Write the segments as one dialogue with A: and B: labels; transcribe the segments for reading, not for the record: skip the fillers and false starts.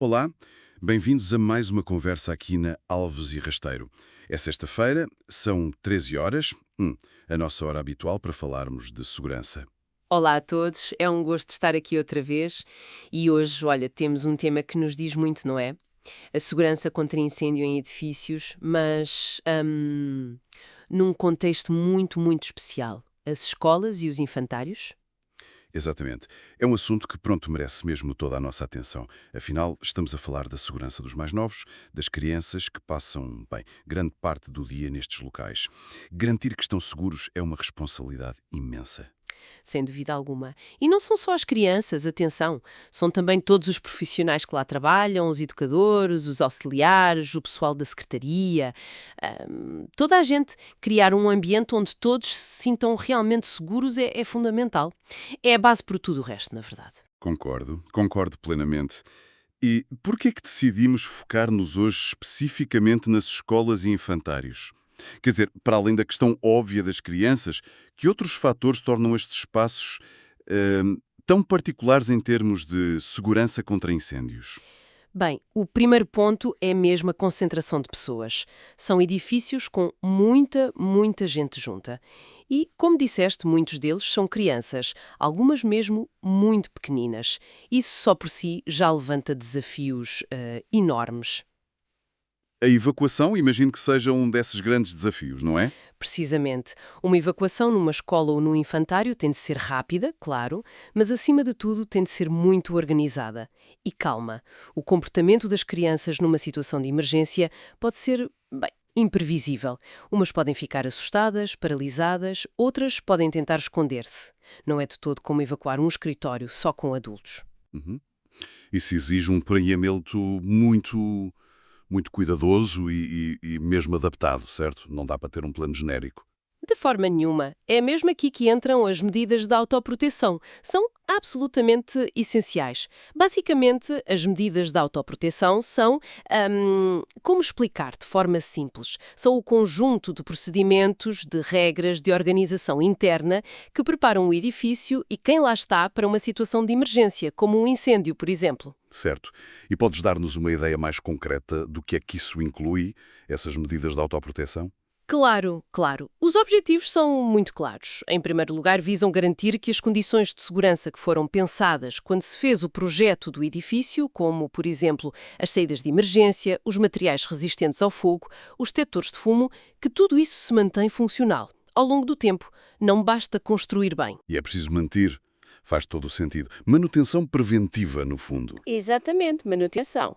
A: Olá, bem-vindos a mais uma conversa aqui na Alves e Rasteiro. É sexta-feira, são 13 horas, a nossa hora habitual para falarmos de segurança.
B: Olá a todos, é um gosto estar aqui outra vez e hoje, olha, temos um tema que nos diz muito, não é? A segurança contra incêndio em edifícios, mas num contexto muito, muito especial. As escolas e os infantários?
A: Exatamente. É um assunto que, pronto, merece mesmo toda a nossa atenção. Afinal, estamos a falar da segurança dos mais novos, das crianças que passam, bem, grande parte do dia nestes locais. Garantir que estão seguros é uma responsabilidade imensa.
B: Sem dúvida alguma. E não são só as crianças, atenção, são também todos os profissionais que lá trabalham, os educadores, os auxiliares, o pessoal da secretaria, toda a gente. Criar um ambiente onde todos se sintam realmente seguros é fundamental. É a base para tudo o resto, na verdade.
A: Concordo plenamente. E por que é que decidimos focar-nos hoje especificamente nas escolas e infantários? Quer dizer, para além da questão óbvia das crianças, que outros fatores tornam estes espaços tão particulares em termos de segurança contra incêndios?
B: Bem, o primeiro ponto é mesmo a concentração de pessoas. São edifícios com muita, muita gente junta. E, como disseste, muitos deles são crianças, algumas mesmo muito pequeninas. Isso só por si já levanta desafios enormes.
A: A evacuação, imagino que seja um desses grandes desafios, não é?
B: Precisamente. Uma evacuação numa escola ou num infantário tem de ser rápida, claro, mas acima de tudo tem de ser muito organizada. E calma. O comportamento das crianças numa situação de emergência pode ser, bem, imprevisível. Umas podem ficar assustadas, paralisadas, outras podem tentar esconder-se. Não é de todo como evacuar um escritório só com adultos.
A: Uhum. Isso exige um planeamento muito cuidadoso e mesmo adaptado, certo? Não dá para ter um plano genérico.
B: De forma nenhuma. É mesmo aqui que entram as medidas de autoproteção. São absolutamente essenciais. Basicamente, as medidas de autoproteção são, como explicar de forma simples, são o conjunto de procedimentos, de regras, de organização interna que preparam o edifício e quem lá está para uma situação de emergência, como um incêndio, por exemplo.
A: Certo. E podes dar-nos uma ideia mais concreta do que é que isso inclui, essas medidas de autoproteção?
B: Claro, claro. Os objetivos são muito claros. Em primeiro lugar, visam garantir que as condições de segurança que foram pensadas quando se fez o projeto do edifício, como, por exemplo, as saídas de emergência, os materiais resistentes ao fogo, os detectores de fumo, que tudo isso se mantém funcional. Ao longo do tempo, não basta construir bem.
A: E é preciso manter. Faz todo o sentido. Manutenção preventiva, no fundo.
B: Exatamente, manutenção.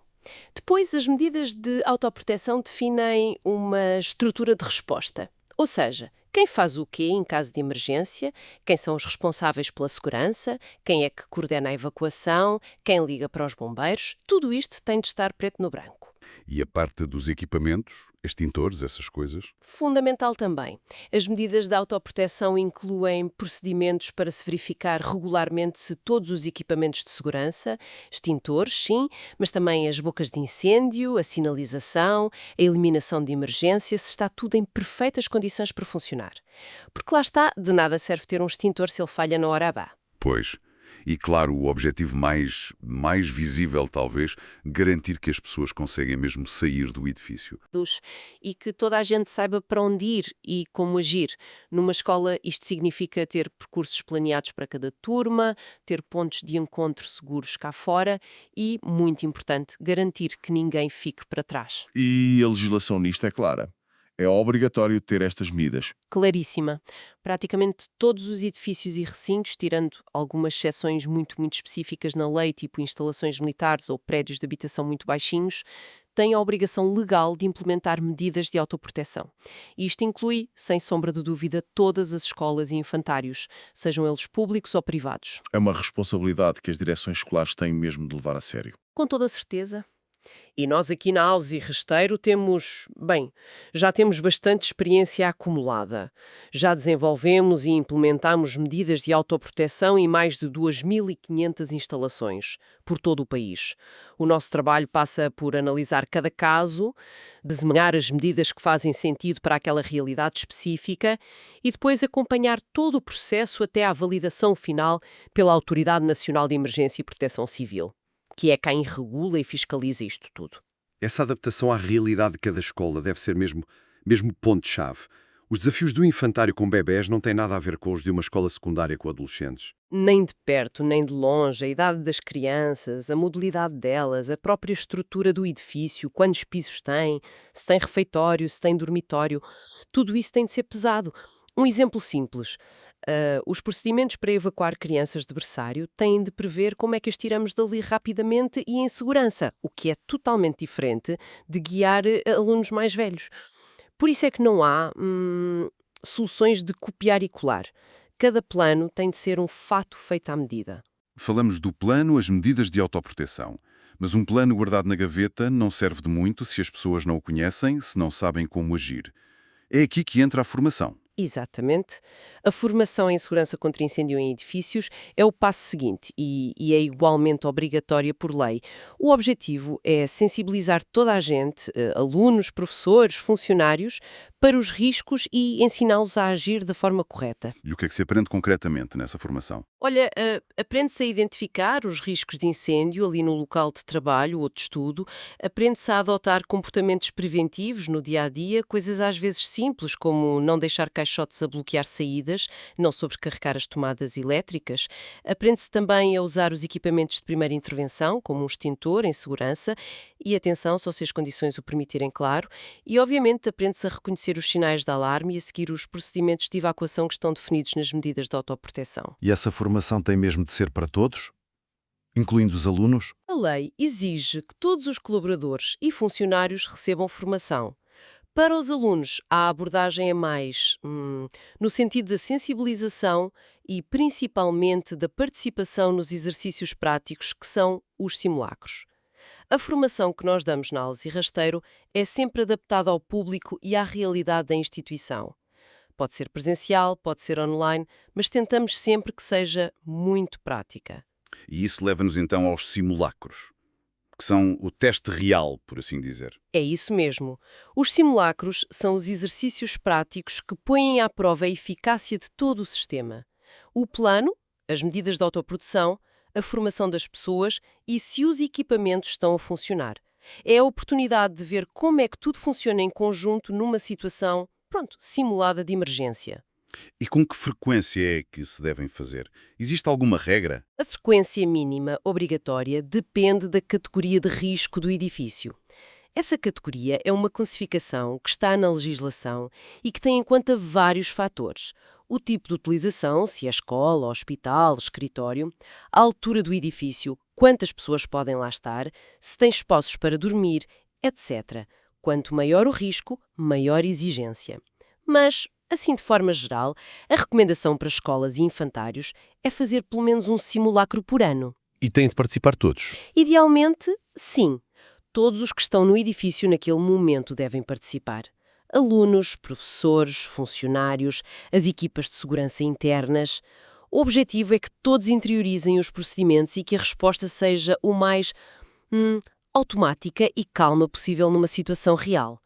B: Depois, as medidas de autoproteção definem uma estrutura de resposta. Ou seja, quem faz o quê em caso de emergência, quem são os responsáveis pela segurança, quem é que coordena a evacuação, quem liga para os bombeiros, tudo isto tem de estar preto no branco.
A: E a parte dos equipamentos, extintores, essas coisas?
B: Fundamental também. As medidas de autoproteção incluem procedimentos para se verificar regularmente se todos os equipamentos de segurança, extintores, sim, mas também as bocas de incêndio, a sinalização, a eliminação de emergência, se está tudo em perfeitas condições para funcionar. Porque lá está, de nada serve ter um extintor se ele falha na hora H.
A: Pois. E, claro, o objetivo mais visível, talvez, garantir que as pessoas conseguem mesmo sair do edifício.
B: E que toda a gente saiba para onde ir e como agir. Numa escola, isto significa ter percursos planeados para cada turma, ter pontos de encontro seguros cá fora e, muito importante, garantir que ninguém fique para trás.
C: E a legislação nisto é clara. É obrigatório ter estas medidas.
B: Claríssima. Praticamente todos os edifícios e recintos, tirando algumas exceções muito, muito específicas na lei, tipo instalações militares ou prédios de habitação muito baixinhos, têm a obrigação legal de implementar medidas de autoproteção. E isto inclui, sem sombra de dúvida, todas as escolas e infantários, sejam eles públicos ou privados.
C: É uma responsabilidade que as direções escolares têm mesmo de levar a sério.
B: Com toda a certeza. E nós aqui na Alves e Rasteiro já temos bastante experiência acumulada. Já desenvolvemos e implementamos medidas de autoproteção em mais de 2.500 instalações, por todo o país. O nosso trabalho passa por analisar cada caso, desenhar as medidas que fazem sentido para aquela realidade específica e depois acompanhar todo o processo até à validação final pela Autoridade Nacional de Emergência e Proteção Civil. que é quem regula e fiscaliza isto tudo.
D: Essa adaptação à realidade de cada escola deve ser mesmo ponto-chave. Os desafios do infantário com bebés não têm nada a ver com os de uma escola secundária com adolescentes.
B: Nem de perto, nem de longe, a idade das crianças, a modelidade delas, a própria estrutura do edifício, quantos pisos tem, se tem refeitório, se tem dormitório, tudo isso tem de ser pesado. Um exemplo simples. Os procedimentos para evacuar crianças de berçário têm de prever como é que as tiramos dali rapidamente e em segurança, o que é totalmente diferente de guiar alunos mais velhos. Por isso é que não há soluções de copiar e colar. Cada plano tem de ser um fato feito à medida.
A: Falamos do plano, as medidas de autoproteção. Mas um plano guardado na gaveta não serve de muito se as pessoas não o conhecem, se não sabem como agir. É aqui que entra a formação.
B: Exatamente. A formação em segurança contra incêndio em edifícios é o passo seguinte e é igualmente obrigatória por lei. O objetivo é sensibilizar toda a gente, alunos, professores, funcionários, para os riscos e ensiná-los a agir da forma correta.
A: E o que é que se aprende concretamente nessa formação?
B: Olha, aprende-se a identificar os riscos de incêndio ali no local de trabalho ou de estudo, aprende-se a adotar comportamentos preventivos no dia-a-dia, coisas às vezes simples, como não deixar caixotes a bloquear saídas, não sobrecarregar as tomadas elétricas. Aprende-se também a usar os equipamentos de primeira intervenção, como um extintor em segurança, e atenção, só se as condições o permitirem, claro, e obviamente aprende-se a reconhecer os sinais de alarme e a seguir os procedimentos de evacuação que estão definidos nas medidas de autoproteção.
D: E essa formação tem mesmo de ser para todos? Incluindo os alunos?
B: A lei exige que todos os colaboradores e funcionários recebam formação. Para os alunos, a abordagem é mais no sentido da sensibilização e principalmente da participação nos exercícios práticos que são os simulacros. A formação que nós damos na Alves e Rasteiro é sempre adaptada ao público e à realidade da instituição. Pode ser presencial, pode ser online, mas tentamos sempre que seja muito prática.
A: E isso leva-nos então aos simulacros, que são o teste real, por assim dizer.
B: É isso mesmo. Os simulacros são os exercícios práticos que põem à prova a eficácia de todo o sistema. O plano, as medidas de autoproteção, a formação das pessoas e se os equipamentos estão a funcionar. É a oportunidade de ver como é que tudo funciona em conjunto numa situação, simulada de emergência.
A: E com que frequência é que se devem fazer? Existe alguma regra?
B: A frequência mínima obrigatória depende da categoria de risco do edifício. Essa categoria é uma classificação que está na legislação e que tem em conta vários fatores. O tipo de utilização, se é escola, hospital, escritório, a altura do edifício, quantas pessoas podem lá estar, se tem espaços para dormir, etc. Quanto maior o risco, maior exigência. Mas, assim de forma geral, a recomendação para escolas e infantários é fazer pelo menos um simulacro por ano.
D: E têm de participar todos?
B: Idealmente, sim. Todos os que estão no edifício naquele momento devem participar. Alunos, professores, funcionários, as equipas de segurança internas. O objetivo é que todos interiorizem os procedimentos e que a resposta seja o mais automática e calma possível numa situação real.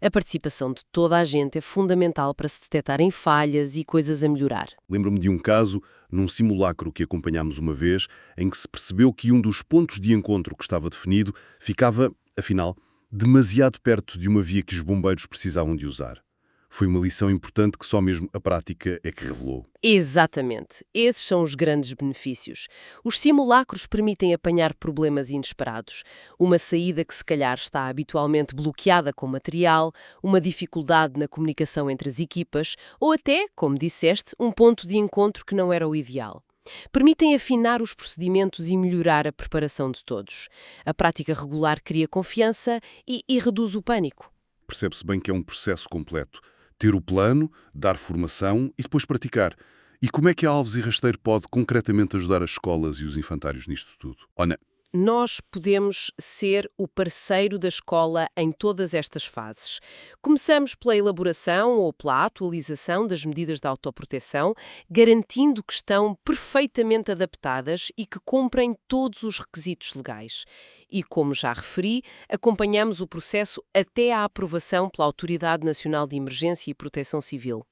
B: A participação de toda a gente é fundamental para se detectarem falhas e coisas a melhorar.
A: Lembro-me de um caso, num simulacro que acompanhámos uma vez, em que se percebeu que um dos pontos de encontro que estava definido ficava, afinal, demasiado perto de uma via que os bombeiros precisavam de usar. Foi uma lição importante que só mesmo a prática é que revelou.
B: Exatamente. Esses são os grandes benefícios. Os simulacros permitem apanhar problemas inesperados. Uma saída que se calhar está habitualmente bloqueada com material, uma dificuldade na comunicação entre as equipas, ou até, como disseste, um ponto de encontro que não era o ideal. Permitem afinar os procedimentos e melhorar a preparação de todos. A prática regular cria confiança e reduz o pânico.
A: Percebe-se bem que é um processo completo. Ter o plano, dar formação e depois praticar. E como é que a Alves e Rasteiro pode concretamente ajudar as escolas e os infantários nisto tudo? Ana,
B: Nós podemos ser o parceiro da escola em todas estas fases. Começamos pela elaboração ou pela atualização das medidas de autoproteção, garantindo que estão perfeitamente adaptadas e que cumprem todos os requisitos legais. E, como já referi, acompanhamos o processo até à aprovação pela Autoridade Nacional de Emergência e Proteção Civil.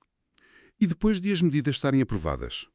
A: e depois de as medidas estarem aprovadas,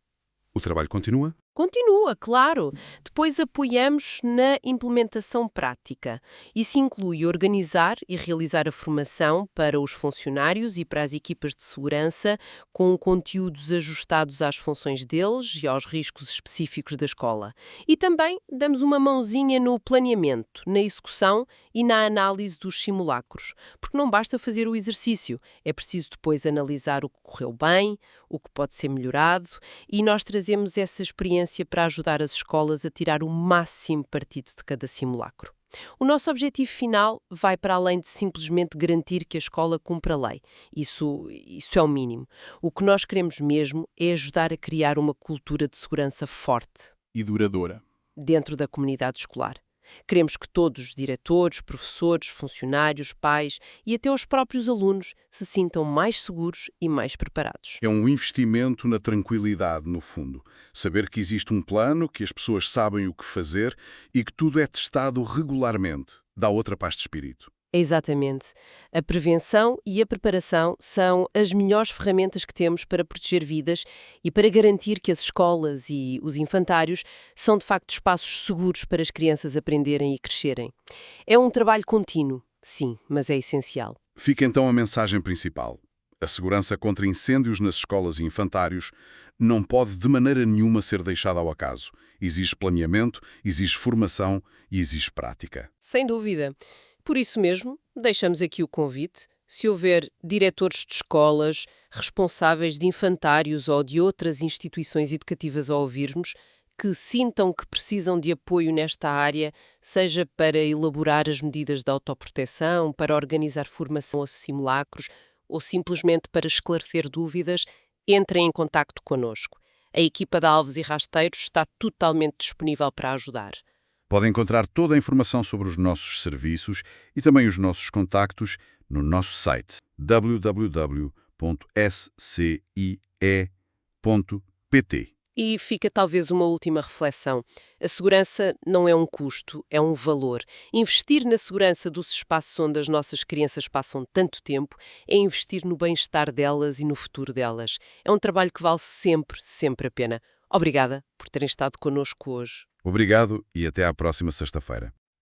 A: o trabalho continua?
B: Continua, claro. Depois apoiamos na implementação prática. Isso inclui organizar e realizar a formação para os funcionários e para as equipas de segurança, com conteúdos ajustados às funções deles e aos riscos específicos da escola. E também damos uma mãozinha no planeamento, na execução e na análise dos simulacros. Porque não basta fazer o exercício, é preciso depois analisar o que correu bem, o que pode ser melhorado, e nós trazemos essa experiência para ajudar as escolas a tirar o máximo partido de cada simulacro. O nosso objetivo final vai para além de simplesmente garantir que a escola cumpra a lei. Isso é o mínimo. O que nós queremos mesmo é ajudar a criar uma cultura de segurança forte
E: E duradoura.
B: dentro da comunidade escolar. Queremos que todos os diretores, professores, funcionários, pais e até os próprios alunos se sintam mais seguros e mais preparados.
A: É um investimento na tranquilidade, no fundo. Saber que existe um plano, que as pessoas sabem o que fazer e que tudo é testado regularmente. Dá outra paz de espírito.
B: Exatamente. A prevenção e a preparação são as melhores ferramentas que temos para proteger vidas e para garantir que as escolas e os infantários são de facto espaços seguros para as crianças aprenderem e crescerem. É um trabalho contínuo, sim, mas é essencial.
A: Fica então a mensagem principal. A segurança contra incêndios nas escolas e infantários não pode de maneira nenhuma ser deixada ao acaso. Exige planeamento, exige formação e exige prática.
B: Sem dúvida. Por isso mesmo, deixamos aqui o convite. Se houver diretores de escolas, responsáveis de infantários ou de outras instituições educativas a ouvirmos, que sintam que precisam de apoio nesta área, seja para elaborar as medidas de autoproteção, para organizar formação a simulacros ou simplesmente para esclarecer dúvidas, entrem em contacto connosco. A equipa da Alves e Rasteiros está totalmente disponível para ajudar.
A: Pode encontrar toda a informação sobre os nossos serviços e também os nossos contactos no nosso site www.scie.pt.
B: E fica talvez uma última reflexão. A segurança não é um custo, é um valor. Investir na segurança dos espaços onde as nossas crianças passam tanto tempo é investir no bem-estar delas e no futuro delas. É um trabalho que vale sempre, sempre a pena. Obrigada por terem estado connosco hoje.
A: Obrigado e até à próxima sexta-feira.